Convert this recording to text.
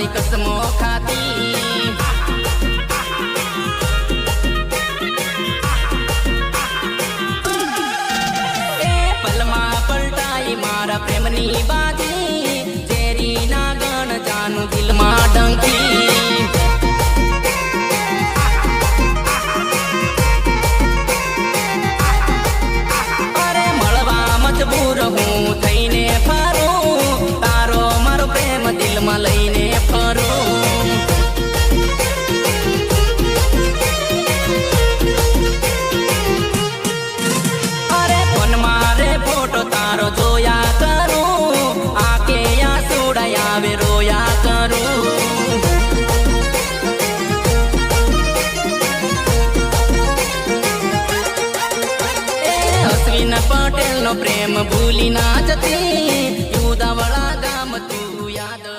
મારી કસમો ખાતી એ પલમાં પલટાઈ મારા પ્રેમની બાજી ઝેરી ના ગણ જાનું દિલમાં ડંકી મજબૂર હું થઈને ફરું તારો મારો પ્રેમ દિલમાં લઈને ફરું અરે ફોન મારે ફોટો તારો જોયા કરું આકે આસુડા આવે રોયા કરું પટેલ નો પ્રેમ ભૂલી ના જતી યુદાવાળા ગામ તું યાદ